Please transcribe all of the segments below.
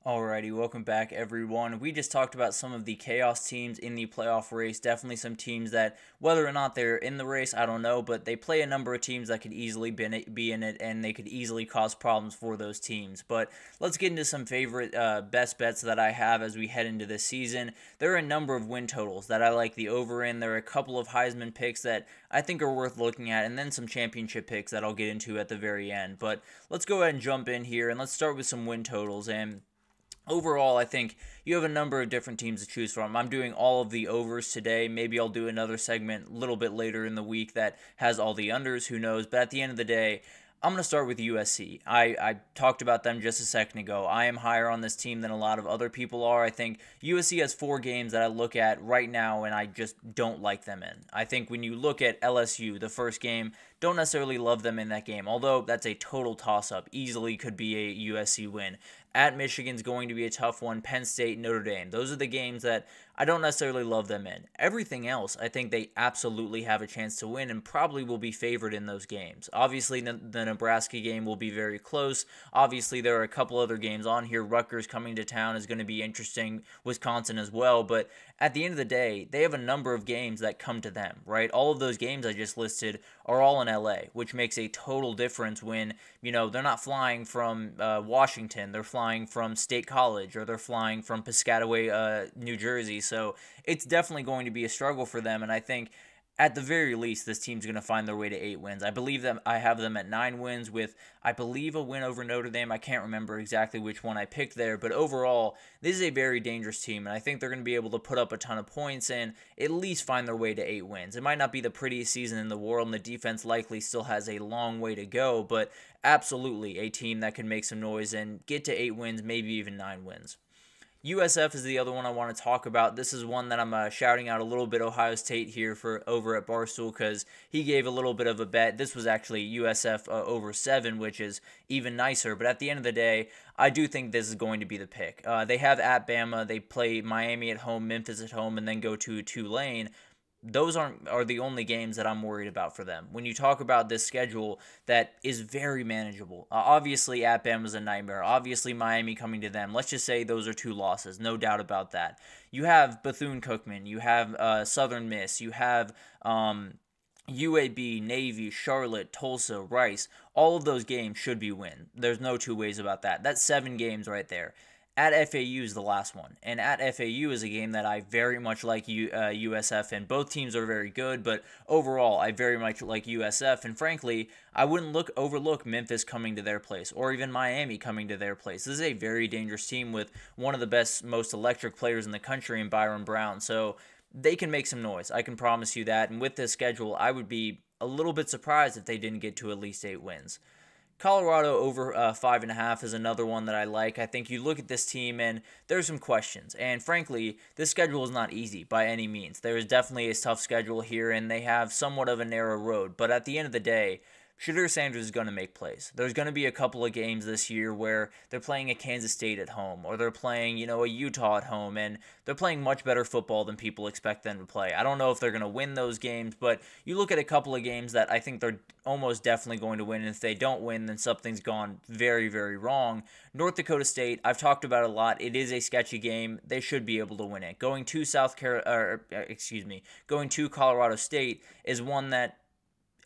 Alrighty, welcome back everyone. We just talked about some of the chaos teams in the playoff race. Definitely some teams that, whether or not they're in the race, I don't know, but they play a number of teams that could easily be in it, and they could easily cause problems for those teams. But let's get into some favorite best bets that I have as we head into this season. There are a number of win totals that I like the over in. There are a couple of Heisman picks that I think are worth looking at, and then some championship picks that I'll get into at the very end. But let's go ahead and jump in here, and let's start with some win totals. And overall, I think you have a number of different teams to choose from. I'm doing all of the overs today. Maybe I'll do another segment a little bit later in the week that has all the unders. Who knows? But at the end of the day, I'm going to start with USC. I talked about them just a second ago. I am higher on this team than a lot of other people are. I think USC has 4 games that I look at right now and I just don't like them in. I think when you look at LSU, the first game, don't necessarily love them in that game, although that's a total toss-up. Easily could be a USC win. At Michigan's going to be a tough one. Penn State, Notre Dame. Those are the games that I don't necessarily love them in. Everything else, I think they absolutely have a chance to win and probably will be favored in those games. Obviously, the Nebraska game will be very close. Obviously, there are a couple other games on here. Rutgers coming to town is going to be interesting. Wisconsin as well. But at the end of the day, they have a number of games that come to them, right? All of those games I just listed are all in LA, which makes a total difference when, they're not flying from Washington. They're flying from State College, or they're flying from Piscataway, New Jersey. So it's definitely going to be a struggle for them, and I think at the very least, this team's going to find their way to 8 wins. I believe that I have them at 9 wins with, I believe, a win over Notre Dame. I can't remember exactly which one I picked there, but overall, this is a very dangerous team, and I think they're going to be able to put up a ton of points and at least find their way to 8 wins. It might not be the prettiest season in the world, and the defense likely still has a long way to go, but absolutely a team that can make some noise and get to 8 wins, maybe even 9 wins. USF is the other one I want to talk about. This is one that I'm shouting out a little bit Ohio State here for over at Barstool because he gave a little bit of a bet. This was actually USF over 7, which is even nicer. But at the end of the day, I do think this is going to be the pick. They have at Bama. They play Miami at home, Memphis at home, and then go to Tulane. Those are the only games that I'm worried about for them. When you talk about this schedule that is very manageable, obviously at Bama is a nightmare. Obviously Miami coming to them. Let's just say those are 2 losses, no doubt about that. You have Bethune-Cookman, you have Southern Miss, you have UAB, Navy, Charlotte, Tulsa, Rice. All of those games should be win. There's no two ways about that. That's 7 games right there. At FAU is the last one, and at FAU is a game that I very much like USF in. Both teams are very good, but overall, I very much like USF, and frankly, I wouldn't overlook Memphis coming to their place, or even Miami coming to their place. This is a very dangerous team with one of the best, most electric players in the country in Byron Brown, so they can make some noise. I can promise you that, and with this schedule, I would be a little bit surprised if they didn't get to at least 8 wins. Colorado over 5.5 is another one that I like. I think you look at this team and there's some questions. And frankly, this schedule is not easy by any means. There is definitely a tough schedule here and they have somewhat of a narrow road. But at the end of the day, Shadur Sanders is going to make plays. There's going to be a couple of games this year where they're playing a Kansas State at home or they're playing, a Utah at home, and they're playing much better football than people expect them to play. I don't know if they're going to win those games, but you look at a couple of games that I think they're almost definitely going to win, and if they don't win, then something's gone very, very wrong. North Dakota State, I've talked about it a lot. It is a sketchy game. They should be able to win it. Going to going to Colorado State is one that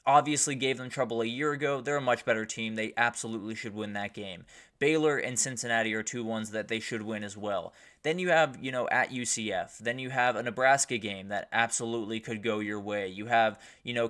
obviously gave them trouble a year ago. They're a much better team. They absolutely should win that game. Baylor and Cincinnati are 2 ones that they should win as well. Then you have, at UCF. Then you have a Nebraska game that absolutely could go your way. You have,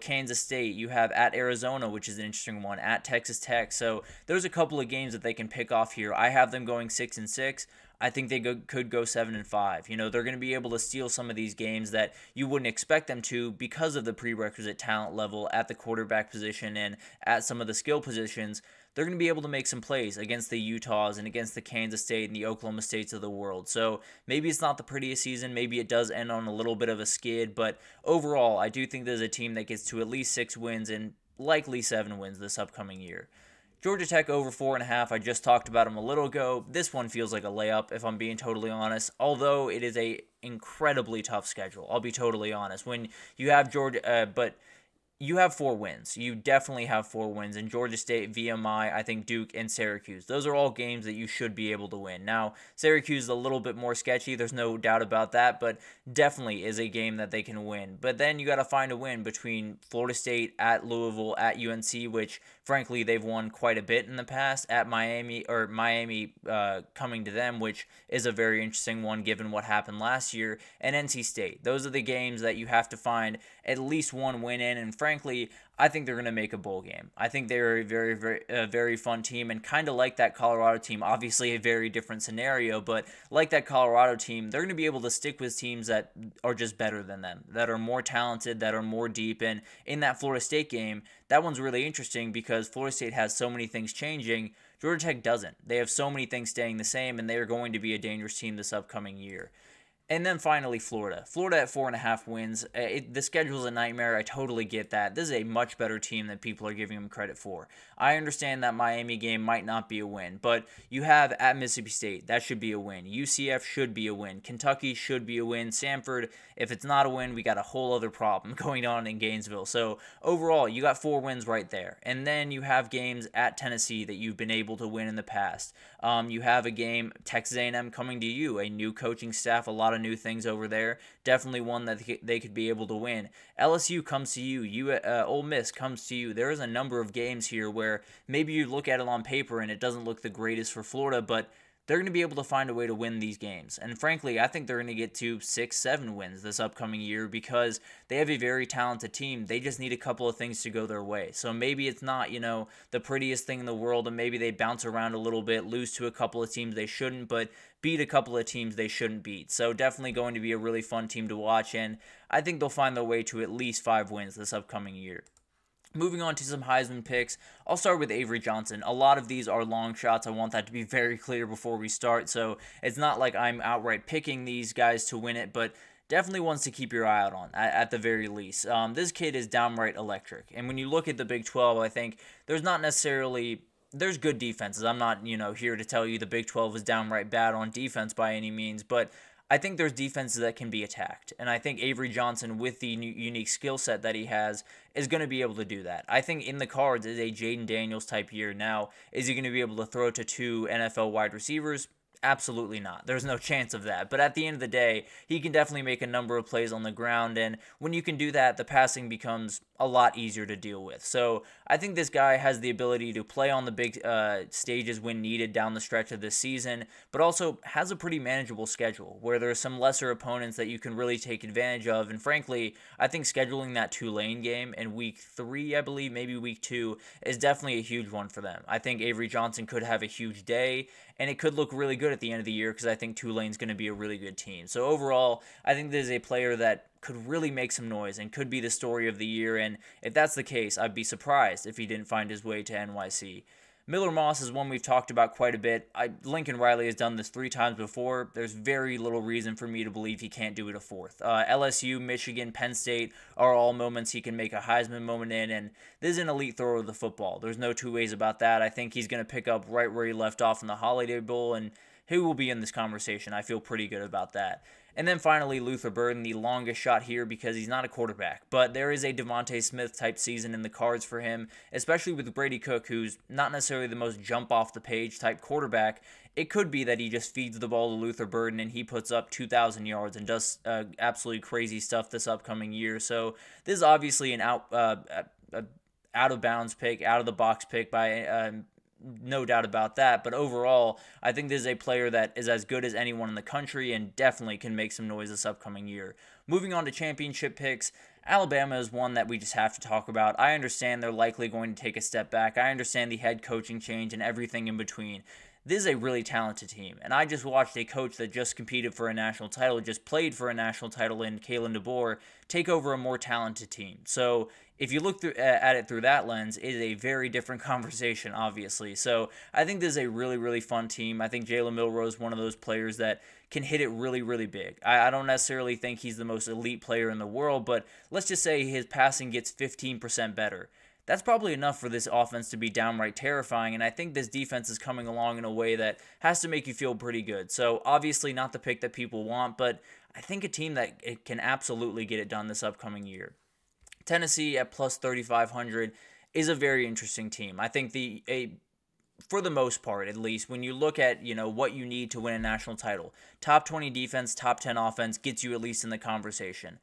Kansas State. You have at Arizona, which is an interesting one. At Texas Tech. So there's a couple of games that they can pick off here. I have them going 6-6. I think they could go 7-5. They're going to be able to steal some of these games that you wouldn't expect them to because of the prerequisite talent level at the quarterback position and at some of the skill positions. They're going to be able to make some plays against the Utahs and against the Kansas State and the Oklahoma States of the world. So maybe it's not the prettiest season. Maybe it does end on a little bit of a skid. But overall, I do think there's a team that gets to at least 6 wins and likely 7 wins this upcoming year. Georgia Tech over 4.5. I just talked about them a little ago. This one feels like a layup, if I'm being totally honest, although it is a incredibly tough schedule. I'll be totally honest. When you have Georgia, but you have 4 wins. You definitely have 4 wins in Georgia State, VMI, I think Duke, and Syracuse. Those are all games that you should be able to win. Now, Syracuse is a little bit more sketchy. There's no doubt about that, but definitely is a game that they can win. But then you got to find a win between Florida State, at Louisville, at UNC, which frankly they've won quite a bit in the past, at Miami, or Miami coming to them, which is a very interesting one given what happened last year, and NC State. Those are the games that you have to find at least one win in, and frankly, I think they're going to make a bowl game. I think they're a very fun team, and kind of like that Colorado team, obviously a very different scenario, but like that Colorado team, they're going to be able to stick with teams that are just better than them, that are more talented, that are more deep, and in that Florida State game, that one's really interesting because Florida State has so many things changing. Georgia Tech doesn't. They have so many things staying the same, and they are going to be a dangerous team this upcoming year. And then finally, Florida. Florida at 4.5 wins. The schedule's a nightmare. I totally get that. This is a much better team than people are giving them credit for. I understand that Miami game might not be a win, but you have at Mississippi State. That should be a win. UCF should be a win. Kentucky should be a win. Samford, if it's not a win, we got a whole other problem going on in Gainesville. So overall, you got 4 wins right there. And then you have games at Tennessee that you've been able to win in the past. You have a game, Texas A&M coming to you, a new coaching staff, a lot of new things over there. Definitely one that they could be able to win. LSU comes to you. Ole Miss comes to you. There is a number of games here where maybe you look at it on paper and it doesn't look the greatest for Florida, but they're going to be able to find a way to win these games. And frankly, I think they're going to get to 6, 7 wins this upcoming year because they have a very talented team. They just need a couple of things to go their way. So maybe it's not, the prettiest thing in the world, and maybe they bounce around a little bit, lose to a couple of teams they shouldn't, but beat a couple of teams they shouldn't beat. So definitely going to be a really fun team to watch, and I think they'll find their way to at least 5 wins this upcoming year. Moving on to some Heisman picks, I'll start with Avery Johnson. A lot of these are long shots. I want that to be very clear before we start, so it's not like I'm outright picking these guys to win it, but definitely ones to keep your eye out on, at the very least. This kid is downright electric, and when you look at the Big 12, I think there's good defenses. I'm not, here to tell you the Big 12 is downright bad on defense by any means, but I think there's defenses that can be attacked, and I think Avery Johnson, with the unique skill set that he has, is going to be able to do that. I think in the cards is a Jaden Daniels type year. Now, is he going to be able to throw to 2 NFL wide receivers? Absolutely not. There's no chance of that. But at the end of the day, he can definitely make a number of plays on the ground, and when you can do that, the passing becomes a lot easier to deal with. So I think this guy has the ability to play on the big stages when needed down the stretch of this season, but also has a pretty manageable schedule where there are some lesser opponents that you can really take advantage of. And frankly, I think scheduling that Tulane game in week 3, I believe, maybe week 2, is definitely a huge one for them. I think Avery Johnson could have a huge day, and it could look really good at the end of the year because I think Tulane's going to be a really good team. So overall, I think this is a player that could really make some noise and could be the story of the year, and if that's the case, I'd be surprised if he didn't find his way to NYC. Miller Moss is one we've talked about quite a bit. Lincoln Riley has done this 3 times before. There's very little reason for me to believe he can't do it a 4th. LSU, Michigan, Penn State are all moments he can make a Heisman moment in, and this is an elite thrower of the football. There's no two ways about that. I think he's going to pick up right where he left off in the Holiday Bowl, and he will be in this conversation. I feel pretty good about that. And then finally, Luther Burden, the longest shot here because he's not a quarterback. But there is a Devontae Smith-type season in the cards for him, especially with Brady Cook, who's not necessarily the most jump-off-the-page type quarterback. It could be that he just feeds the ball to Luther Burden and he puts up 2,000 yards and does absolutely crazy stuff this upcoming year. So this is obviously an out-of-bounds pick, out-of-the-box pick by no doubt about that, but overall, I think this is a player that is as good as anyone in the country and definitely can make some noise this upcoming year. Moving on to championship picks, Alabama is one that we just have to talk about. I understand they're likely going to take a step back. I understand the head coaching change and everything in between. This is a really talented team, and I just watched a coach that just competed for a national title, just played for a national title in Kalen DeBoer, take over a more talented team. So if you look at it through that lens, it is a very different conversation, obviously. So I think this is a really, really fun team. I think Jalen Milroe is one of those players that can hit it really, really big. I don't necessarily think he's the most elite player in the world, but let's just say his passing gets 15% better. That's probably enough for this offense to be downright terrifying, and I think this defense is coming along in a way that has to make you feel pretty good. So obviously not the pick that people want, but I think a team that can absolutely get it done this upcoming year. Tennessee at plus 3,500 is a very interesting team. I think for the most part, at least, when you look at, what you need to win a national title, top 20 defense, top 10 offense gets you at least in the conversation.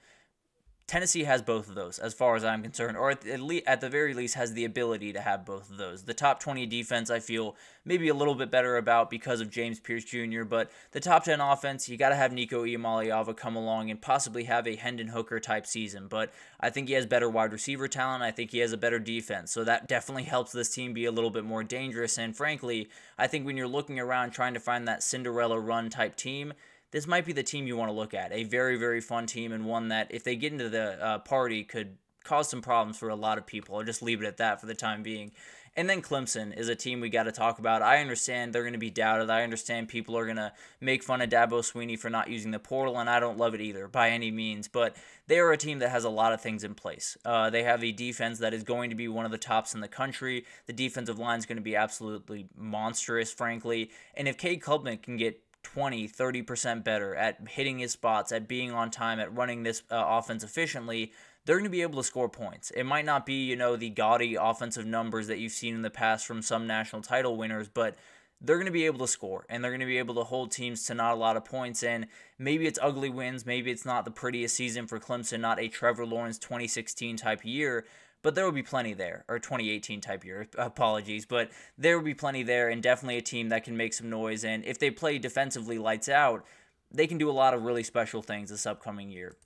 Tennessee has both of those, as far as I'm concerned, or at the very least has the ability to have both of those. The top 20 defense, I feel maybe a little bit better about because of James Pierce Jr., but the top 10 offense, you got to have Nico Iamaleava come along and possibly have a Hendon Hooker type season, but I think he has better wide receiver talent. I think he has a better defense, so that definitely helps this team be a little bit more dangerous, and frankly, I think when you're looking around trying to find that Cinderella run type team, this might be the team you want to look at. A very, very fun team, and one that, if they get into the party, could cause some problems for a lot of people. I'll just leave it at that for the time being. And then Clemson is a team we got to talk about. I understand they're going to be doubted. I understand people are going to make fun of Dabo Swinney for not using the portal, and I don't love it either by any means. But they are a team that has a lot of things in place. They have a defense that is going to be one of the tops in the country. The defensive line is going to be absolutely monstrous, frankly. And if Cade Klubnik can get 20-30% better at hitting his spots, at being on time, at running this offense efficiently, they're going to be able to score points. It might not be, the gaudy offensive numbers that you've seen in the past from some national title winners, but they're going to be able to score, and they're going to be able to hold teams to not a lot of points, and maybe it's ugly wins, maybe it's not the prettiest season for Clemson, not a Trevor Lawrence 2016 type year, but there will be plenty there, or 2018 type year, apologies, but there will be plenty there, and definitely a team that can make some noise, and if they play defensively lights out, they can do a lot of really special things this upcoming year.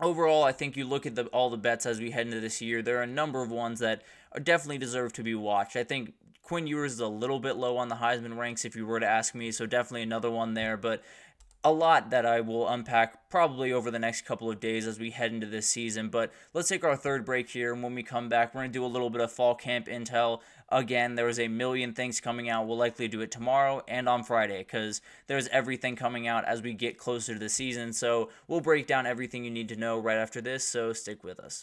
Overall, I think you look at all the bets as we head into this year, there are a number of ones that definitely deserve to be watched. I think Quinn Ewers is a little bit low on the Heisman ranks if you were to ask me, so definitely another one there, but a lot that I will unpack probably over the next couple of days as we head into this season. But let's take our third break here, and when we come back, we're going to do a little bit of fall camp intel. Again, there was a million things coming out. We'll likely do it tomorrow and on Friday because there's everything coming out as we get closer to the season. So we'll break down everything you need to know right after this, so stick with us.